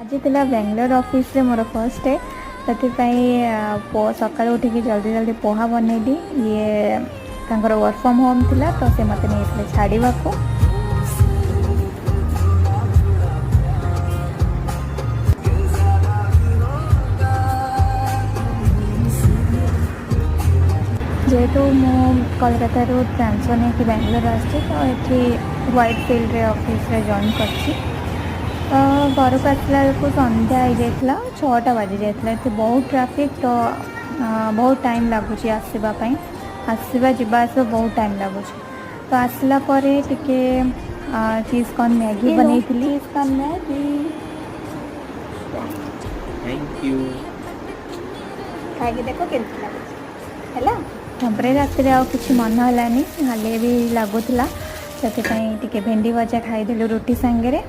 आज थिला बेंगलोर ऑफिस रे मोर फर्स्ट डे सकाल उठिक जल्दी जल्दी पोहा बनईली ये वर्क फ्रॉम होम थिला तो से मत नहीं छाड़ा को जेहेतु मु कोलकाता ट्रांसफर नहीं कि बेंगलोर आसी तो ये व्हाइट फील्ड रे ऑफिस रे जॉइन करछि। घर को आसला को संध्या हो जाता 6टा बाजी जाता ये बहुत ट्रैफिक तो बहुत टाइम लगुच आसवाई आसवा जावास बहुत टाइम लगुच तो आसला टिके चीज कॉर्न मैगी बनई cheese corn Maggi thank you खाई देखो केमती लगुच है रात कि मन है हाले भी लगुला से भेंडी भजा खाईदेलु रुटी सांगे